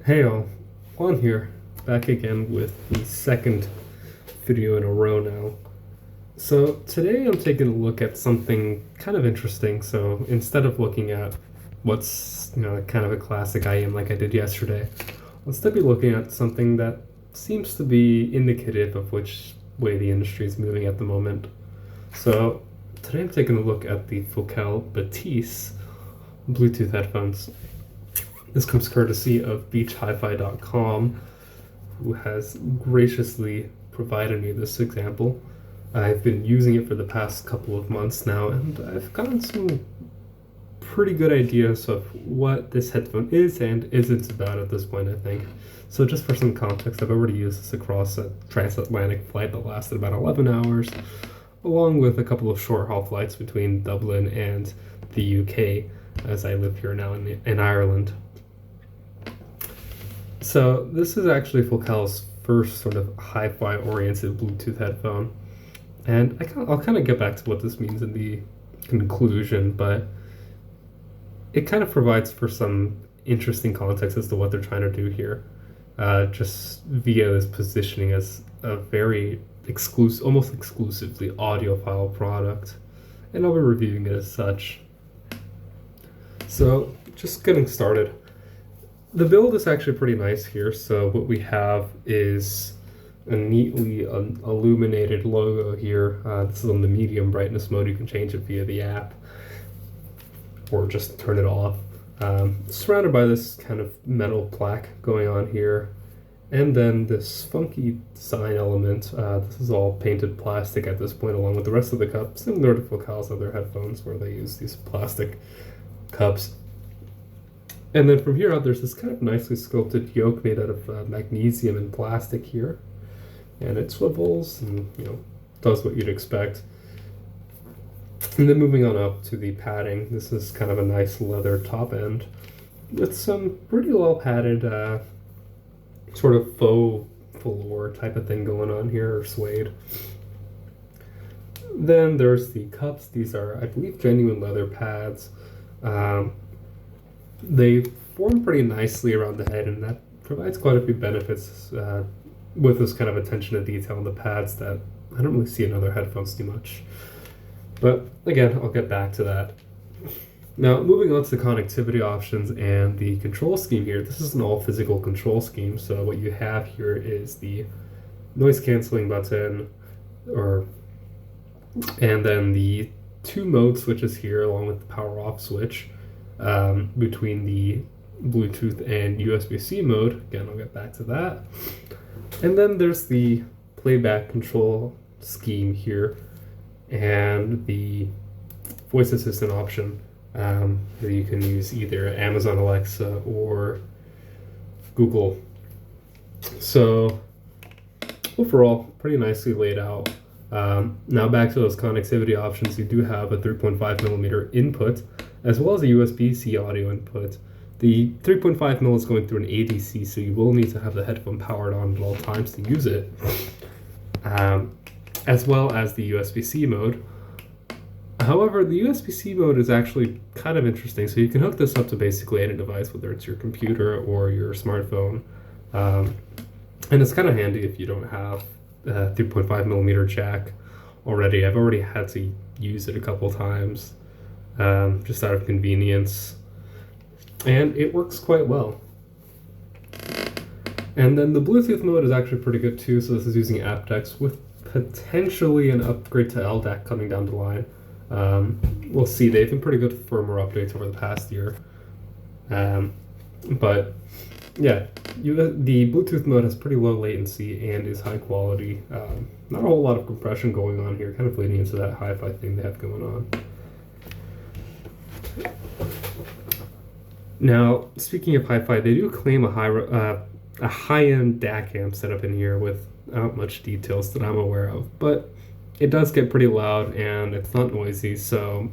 Hey all, Juan here, back again with the second video in a row now. So today I'm taking a look at something kind of interesting. So instead of looking at what's, kind of a classic IM like I did yesterday, I'll instead be looking at something that seems to be indicative of which way the industry is moving at the moment. So today I'm taking a look at the Focal Bathys Bluetooth headphones. This comes courtesy of beachhifi.com, who has graciously provided me this example. I've been using it for the past couple of months now, and I've gotten some pretty good ideas of what this headphone is and isn't about at this point, I think. So just for some context, I've already used this across a transatlantic flight that lasted about 11 hours, along with a couple of short-haul flights between Dublin and the UK, as I live here now in Ireland. So this is actually Focal's first sort of hi-fi oriented Bluetooth headphone, and I'll kind of get back to what this means in the conclusion, but it kind of provides for some interesting context as to what they're trying to do here, just via this positioning as a very exclusive, almost exclusively audiophile product, and I'll be reviewing it as such. So just getting started. The build is actually pretty nice here. So what we have is a neatly illuminated logo here. This is on the medium brightness mode. You can change it via the app or just turn it off. Surrounded by this kind of metal plaque going on here. And then this funky design element. This is all painted plastic at this point along with the rest of the cup, similar to Focal's other headphones where they use these plastic cups. And then from here out, there's this kind of nicely sculpted yoke made out of magnesium and plastic here. And it swivels and, does what you'd expect. And then moving on up to the padding, this is kind of a nice leather top end with some pretty well padded sort of faux velour type of thing going on here, or suede. Then there's the cups. These are, I believe, genuine leather pads. They form pretty nicely around the head, and that provides quite a few benefits with this kind of attention to detail on the pads that I don't really see in other headphones too much. But again, I'll get back to that. Now, moving on to the connectivity options and the control scheme here. This is an all physical control scheme, so what you have here is the noise canceling button, and then the two mode switches here along with the power off switch. Between the Bluetooth and USB-C mode. Again, I'll get back to that. And then there's the playback control scheme here and the voice assistant option that you can use either Amazon Alexa or Google. So overall, pretty nicely laid out. Now back to those connectivity options, you do have a 3.5mm input as well as a USB-C audio input. The 3.5mm is going through an ADC, so you will need to have the headphone powered on at all times to use it, as well as the USB-C mode. However, the USB-C mode is actually kind of interesting, so you can hook this up to basically any device, whether it's your computer or your smartphone, and it's kind of handy if you don't have a 3.5mm jack already. I've already had to use it a couple times. Just out of convenience, and it works quite well. And then the Bluetooth mode is actually pretty good too, so this is using aptX with potentially an upgrade to LDAC coming down the line. We'll see. They've been pretty good firmware updates over the past year, but yeah, the Bluetooth mode has pretty low latency and is high quality. Not a whole lot of compression going on here, kind of leading into that hi-fi thing they have going on. Now, speaking of hi-fi, they do claim a high-end DAC amp setup in here without much details that I'm aware of, but it does get pretty loud and it's not noisy, so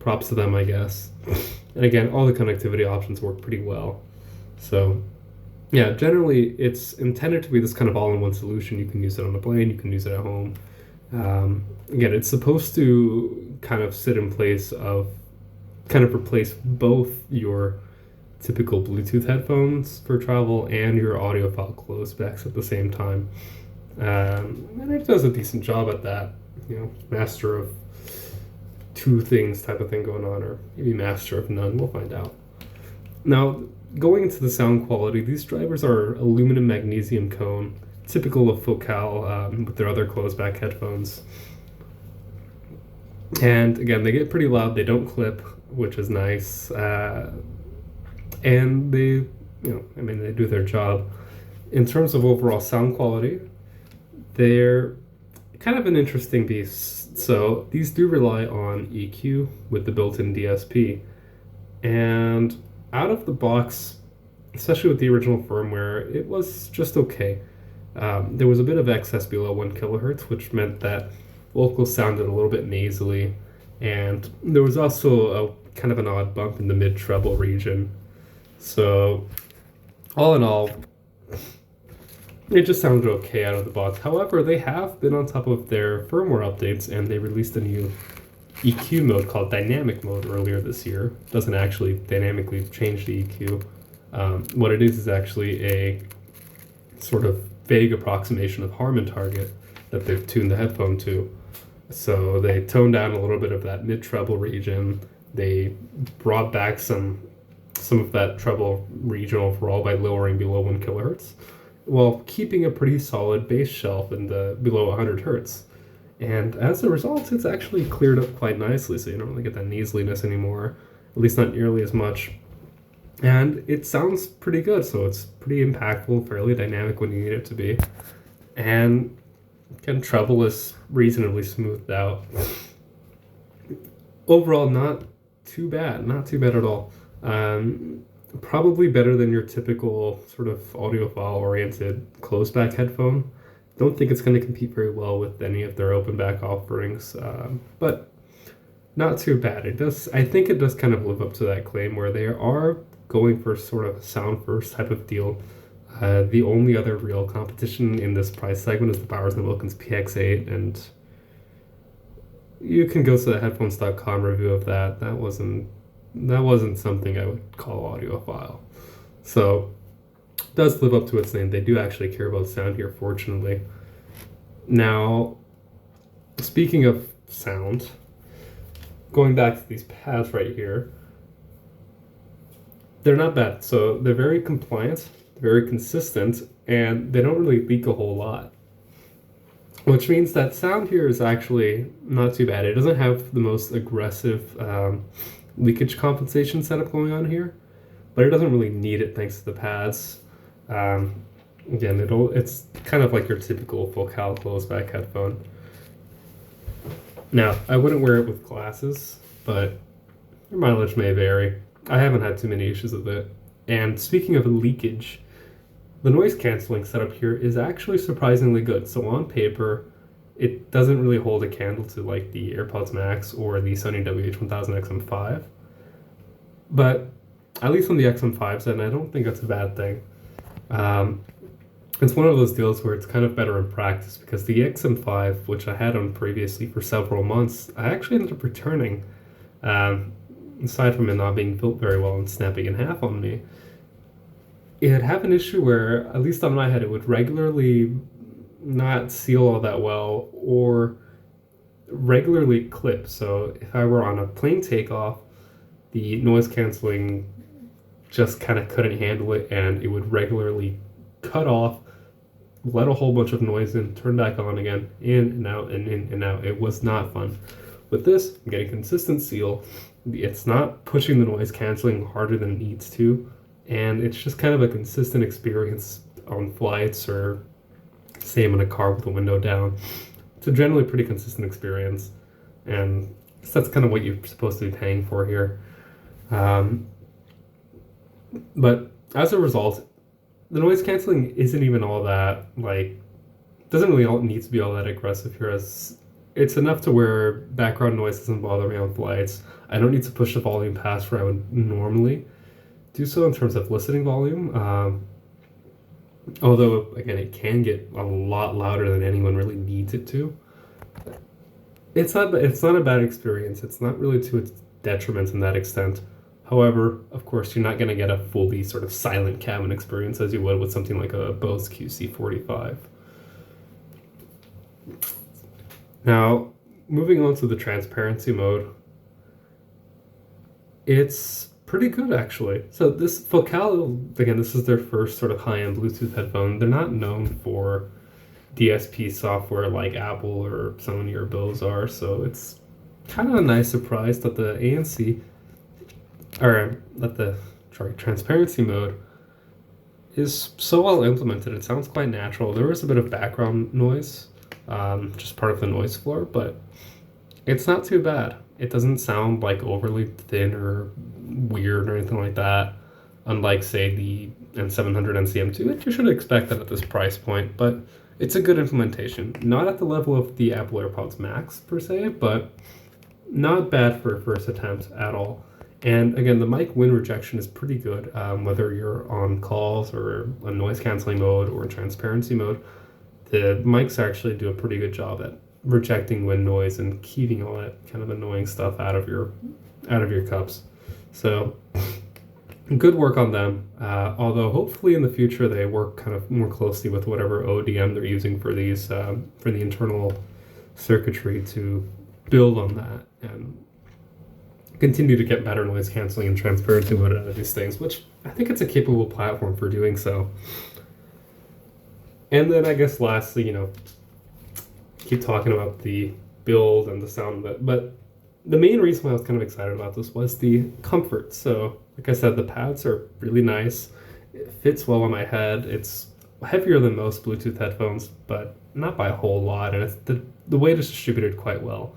props to them, I guess. And again, all the connectivity options work pretty well. So yeah, generally it's intended to be this kind of all-in-one solution. You can use it on a plane, you can use it at home. Again, it's supposed to kind of sit in place of, kind of replace both your typical Bluetooth headphones for travel and your audiophile closebacks at the same time. And it does a decent job at that, master of two things type of thing going on, or maybe master of none, we'll find out. Now, going into the sound quality, these drivers are aluminum magnesium cone, typical of Focal with their other closeback headphones. And again, they get pretty loud, they don't clip, which is nice. And they, they do their job. In terms of overall sound quality, they're kind of an interesting beast. So these do rely on EQ with the built-in DSP. And out of the box, especially with the original firmware, it was just okay. There was a bit of excess below 1 kilohertz, which meant that vocals sounded a little bit nasally. And there was also a kind of an odd bump in the mid-treble region. So all in all, it just sounded okay out of the box. However, they have been on top of their firmware updates, and they released a new EQ mode called Dynamic Mode earlier this year. It doesn't actually dynamically change the EQ. What it is actually a sort of vague approximation of Harman target that they've tuned the headphone to. So they toned down a little bit of that mid-treble region. They brought back some of that treble region overall by lowering below 1 kilohertz, while keeping a pretty solid bass shelf in the below 100 hertz. And as a result, it's actually cleared up quite nicely, so you don't really get that nasaliness anymore, at least not nearly as much. And it sounds pretty good, so it's pretty impactful, fairly dynamic when you need it to be. And again, treble is reasonably smoothed out. Overall, not too bad at all. Probably better than your typical sort of audiophile-oriented closed-back headphone. Don't think it's going to compete very well with any of their open-back offerings, but not too bad. I think it does kind of live up to that claim where they are going for sort of a sound-first type of deal. The only other real competition in this price segment is the Bowers & Wilkins PX8, and you can go to the headphones.com review of that. That wasn't something I would call audiophile. So it does live up to its name. They do actually care about sound here, fortunately. Now, speaking of sound, going back to these pads right here, they're not bad. So they're very compliant, very consistent, and they don't really leak a whole lot. Which means that sound here is actually not too bad. It doesn't have the most aggressive leakage compensation setup going on here, but it doesn't really need it thanks to the pads. Again, it's kind of like your typical Focal closed-back headphone. Now, I wouldn't wear it with glasses, but your mileage may vary. I haven't had too many issues with it. And speaking of leakage, the noise canceling setup here is actually surprisingly good. So on paper, it doesn't really hold a candle to like the AirPods Max or the Sony WH-1000 XM5. But at least on the XM5's end, I don't think that's a bad thing. It's one of those deals where it's kind of better in practice, because the XM5, which I had on previously for several months, I actually ended up returning. Aside from it not being built very well and snapping in half on me, it'd have an issue where, at least on my head, it would regularly not seal all that well or regularly clip. So if I were on a plane takeoff, the noise canceling just kind of couldn't handle it, and it would regularly cut off, let a whole bunch of noise in, turn back on again, in and out and in and out. It was not fun. With this, I'm getting consistent seal. It's not pushing the noise canceling harder than it needs to, and it's just kind of a consistent experience on flights, or same in a car with the window down. It's a generally pretty consistent experience, and that's kind of what you're supposed to be paying for here. But as a result, the noise canceling isn't even all that, doesn't really need to be all that aggressive here, as it's enough to where background noise doesn't bother me on flights. I don't need to push the volume past where I would normally do so in terms of listening volume. Although, again, it can get a lot louder than anyone really needs it to. It's not a bad experience. It's not really to its detriment in that extent. However, of course, you're not going to get a fully sort of silent cabin experience as you would with something like a Bose QC45. Now, moving on to the transparency mode, it's pretty good actually. So this Focal, again, this is their first sort of high-end Bluetooth headphone. They're not known for DSP software like Apple or Sony or Bose are, so it's kind of a nice surprise that the ANC, or that the transparency mode is so well implemented. It sounds quite natural. There was a bit of background noise, just part of the noise floor, but it's not too bad. It doesn't sound like overly thin or weird or anything like that, unlike, say, the N700 NCM2, which you should expect that at this price point, but it's a good implementation. Not at the level of the Apple AirPods Max, per se, but not bad for a first attempt at all. And again, the mic win rejection is pretty good, whether you're on calls or a noise canceling mode or transparency mode. The mics actually do a pretty good job at rejecting wind noise and keeping all that kind of annoying stuff out of your cups. So good work on them. Although hopefully in the future they work kind of more closely with whatever ODM they're using for these for the internal circuitry to build on that and continue to get better noise canceling and transparency mode out of these things, which I think it's a capable platform for doing so. And then I guess lastly, keep talking about the build and the sound of it, but the main reason why I was kind of excited about this was the comfort. So like I said, the pads are really nice. It fits well on my head. It's heavier than most Bluetooth headphones, but not by a whole lot, and it's the weight is distributed quite well.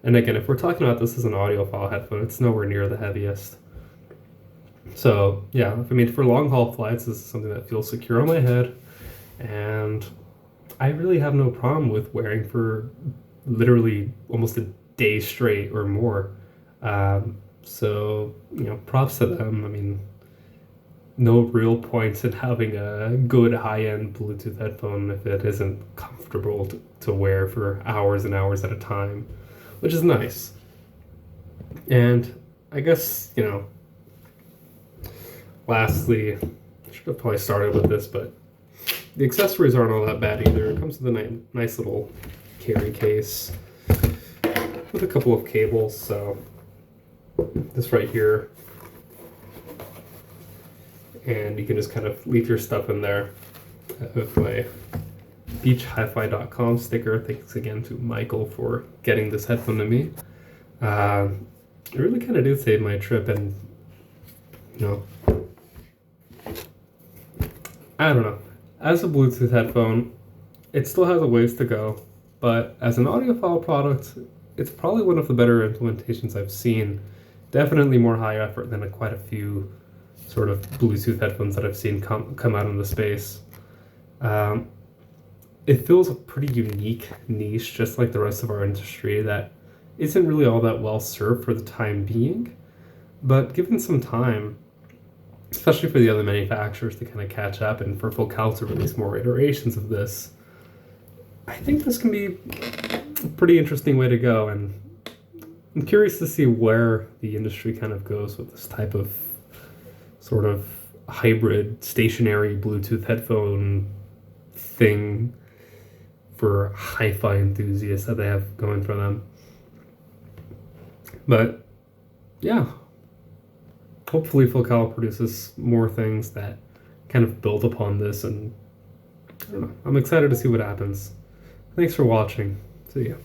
And again, if we're talking about this as an audiophile headphone, it's nowhere near the heaviest. So yeah, I mean, for long haul flights, this is something that feels secure on my head, and I really have no problem with wearing for literally almost a day straight or more. So props to them. I mean, no real points in having a good high-end Bluetooth headphone if it isn't comfortable to wear for hours and hours at a time, which is nice. And I guess, lastly, I should have probably started with this, but the accessories aren't all that bad either. It comes with a nice little carry case with a couple of cables. So this right here, and you can just kind of leave your stuff in there. With my beachhifi.com sticker. Thanks again to Michael for getting this headphone to me. It really kind of did save my trip, and I don't know. As a Bluetooth headphone, it still has a ways to go, but as an audiophile product, it's probably one of the better implementations I've seen. Definitely more high effort than quite a few sort of Bluetooth headphones that I've seen come out in the space. It fills a pretty unique niche, just like the rest of our industry, that isn't really all that well served for the time being. But given some time, especially for the other manufacturers to kind of catch up and for Focal to release more iterations of this, I think this can be a pretty interesting way to go. And I'm curious to see where the industry kind of goes with this type of sort of hybrid stationary Bluetooth headphone thing for hi-fi enthusiasts that they have going for them. But yeah, hopefully Focal produces more things that kind of build upon this, and I don't know, I'm excited to see what happens. Thanks for watching. See ya.